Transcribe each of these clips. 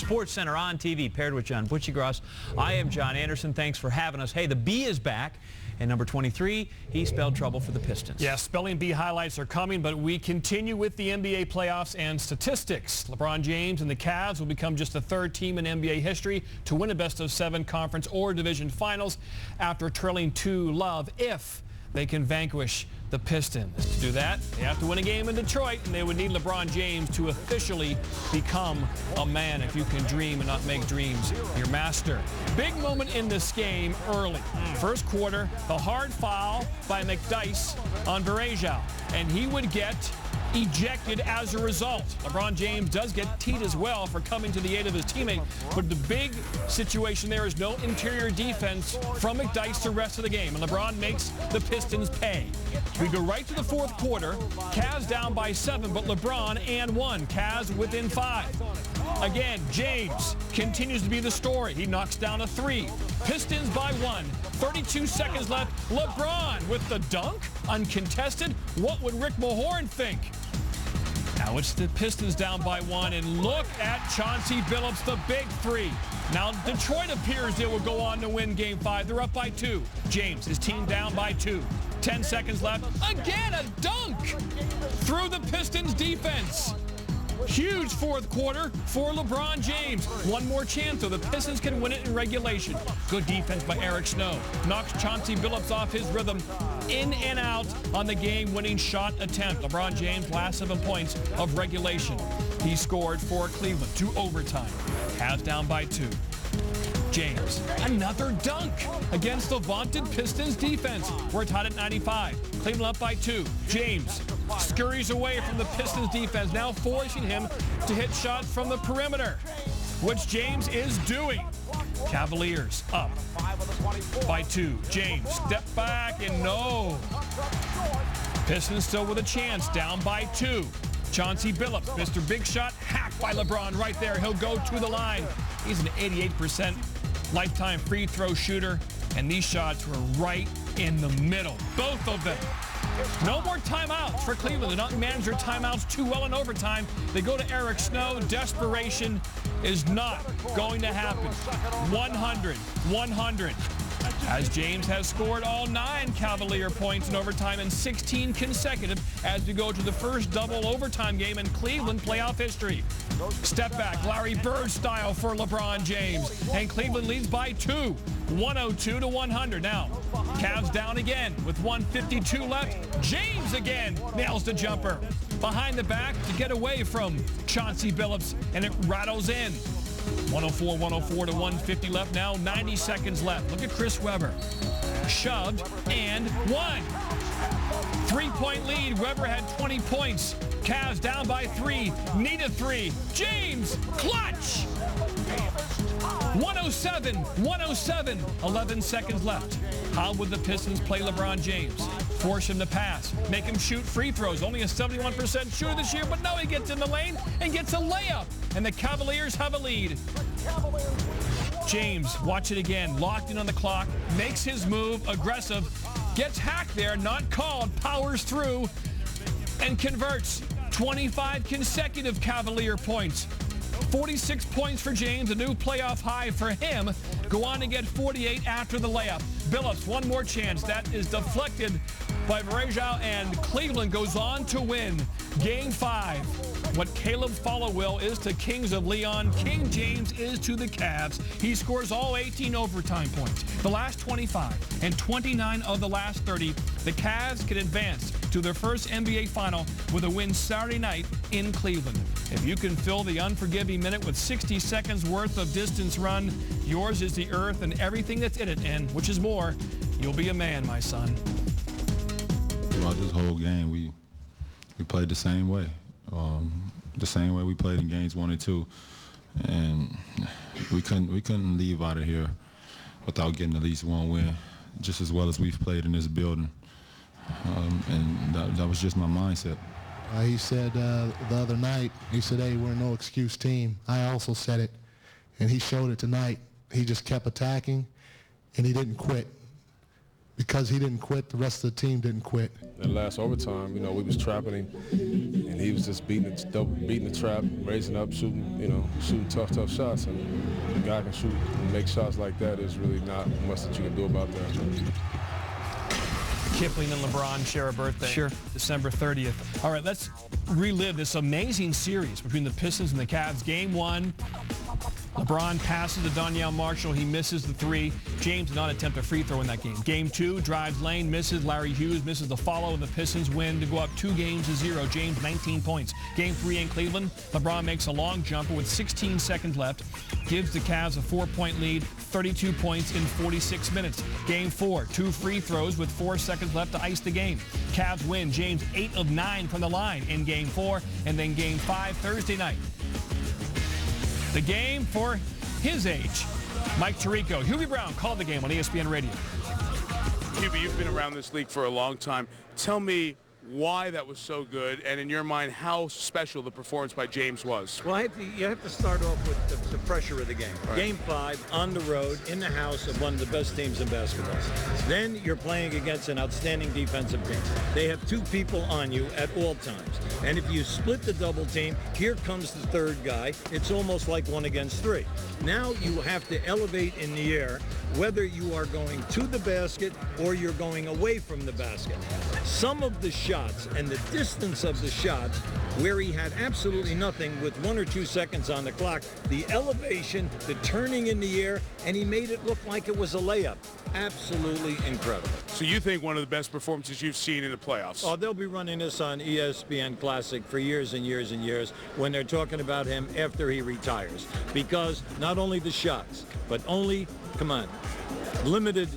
Sports Center on TV, paired with John Butchiegross. I am John Anderson. Thanks for having us. Hey, the B is back. And number 23, he spelled trouble for the Pistons. Yeah, spelling bee highlights are coming, but we continue with the NBA playoffs and statistics. LeBron James and the Cavs will become just the third team in NBA history to win a best-of-7 conference or division finals after trailing 2-0 if they can vanquish the Pistons. To do that, they have to win a game in Detroit, and they would need LeBron James to officially become a man. If you can dream and not make dreams your master. Big moment in this game early. First quarter, the hard foul by McDyess on Varejao, and he would get ejected as a result. LeBron James does get teed as well for coming to the aid of his teammate, but the big situation there is no interior defense from McDyess the rest of the game, and LeBron makes the Pistons pay. We go right to the fourth quarter. Cavs down by 7, but LeBron and 1. Cavs within 5. Again, James continues to be the story. He knocks down a 3. Pistons by 1. 32 seconds left. LeBron with the dunk, uncontested. What would Rick Mahorn think? Now it's the Pistons down by 1, and look at Chauncey Billups, the big 3. Now Detroit appears they will go on to win Game 5. They're up by 2. James, his team down by 2. 10 seconds left. Again, a dunk through the Pistons defense. Huge fourth quarter for LeBron James. One more chance, though. The Pistons can win it in regulation. Good defense by Eric Snow. Knocks Chauncey Billups off his rhythm. In and out on the game-winning shot attempt. LeBron James last 7 points of regulation. He scored for Cleveland to overtime. Cavs down by 2. James, another dunk against the vaunted Pistons defense. We're tied at 95. Cleveland up by 2. James scurries away from the Pistons defense, now forcing him to hit shots from the perimeter, which James is doing. Cavaliers up by 2. James, step back, and no. Pistons still with a chance, down by 2. Chauncey Billups, Mr. Big Shot, hacked by LeBron right there. He'll go to the line. He's an 88% lifetime free throw shooter, and these shots were right in the middle, both of them. No more timeouts for Cleveland. They don't manage their timeouts too well in overtime. They go to Eric Snow. Desperation is not going to happen. 100, 100. As James has scored all 9 Cavalier points in overtime and 16 consecutive as we go to the first double overtime game in Cleveland playoff history. Step back, Larry Bird style for LeBron James. And Cleveland leads by 2, 102 to 100. Now, Cavs down again with 1:52 left. James again nails the jumper. Behind the back to get away from Chauncey Billups, and it rattles in. 104 to 150 left now, 90 seconds left. Look at Chris Webber. Shoved and 1. 3-point lead. Webber had 20 points. Cavs down by 3. Need a 3. James, clutch! 107, 107. 11 seconds left. How would the Pistons play LeBron James? Force him to pass. Make him shoot free throws. Only a 71% shooter this year, but now he gets in the lane and gets a layup. And the Cavaliers have a lead. James, watch it again. Locked in on the clock. Makes his move. Aggressive. Gets hacked there. Not called. Powers through. And converts. 25 consecutive Cavalier points. 46 points for James, a new playoff high for him. Go on to get 48 after the layup. Billups, one more chance. That is deflected by Varejao, and Cleveland goes on to win Game 5. What Caleb Followill is to Kings of Leon, King James is to the Cavs. He scores all 18 overtime points. The last 25 and 29 of the last 30, the Cavs can advance to their first NBA final with a win Saturday night in Cleveland. If you can fill the unforgiving minute with 60 seconds worth of distance run, yours is the earth and everything that's in it, and which is more, you'll be a man, my son. Throughout this whole game, we played the same way. The same way we played in games 1 and 2, and we couldn't leave out of here without getting at least one win, just as well as we've played in this building. And that was just my mindset. He said the other night, he said, hey, we're a no excuse team. I also said it, and he showed it tonight. He just kept attacking, and he didn't quit. Because he didn't quit, the rest of the team didn't quit. That last overtime, we was trapping him, and he was just beating the trap, raising up, shooting tough shots. And a guy can shoot and make shots like that. There's really not much that you can do about that. Kipling and LeBron share a birthday. Sure. December 30th. All right, let's relive this amazing series between the Pistons and the Cavs. Game 1. LeBron passes to Donyell Marshall. He misses the three. James did not attempt a free throw in that game. Game 2, drives lane, misses. Larry Hughes misses the follow, and the Pistons win to go up 2-0. James, 19 points. Game 3 in Cleveland, LeBron makes a long jumper with 16 seconds left, gives the Cavs a 4-point lead, 32 points in 46 minutes. Game 4, 2 free throws with 4 seconds left to ice the game. Cavs win. James, 8 of 9 from the line in Game 4, and then Game 5 Thursday night. The game for his age. Mike Tirico. Hubie Brown called the game on ESPN Radio. Hubie, you've been around this league for a long time. Tell me why that was so good, and in your mind, how special the performance by James was. Well, you have to start off with the pressure of the game. Right. Game 5, on the road, in the house of one of the best teams in basketball. Then you're playing against an outstanding defensive team. They have 2 people on you at all times. And if you split the double team, here comes the third guy. It's almost like 1 against 3. Now you have to elevate in the air, whether you are going to the basket or you're going away from the basket. Some of the shots and the distance of the shots, where he had absolutely nothing with 1 or 2 seconds on the clock, the elevation, the turning in the air, and he made it look like it was a layup. Absolutely incredible. So you think one of the best performances you've seen in the playoffs? Oh, they'll be running this on ESPN Classic for years and years and years when they're talking about him after he retires. Because not only the shots, but only, limited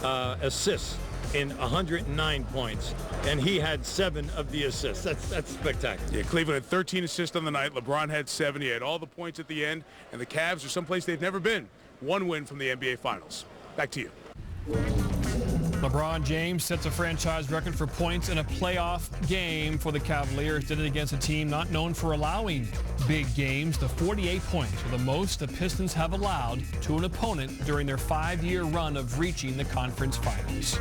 assists in 109 points, and he had 7 of the assists. That's spectacular. Yeah, Cleveland had 13 assists on the night. LeBron had 7. He had all the points at the end, and the Cavs are someplace they've never been. 1 win from the NBA Finals. Back to you. LeBron James sets a franchise record for points in a playoff game for the Cavaliers. Did it against a team not known for allowing big games. The 48 points were the most the Pistons have allowed to an opponent during their 5-year run of reaching the conference finals.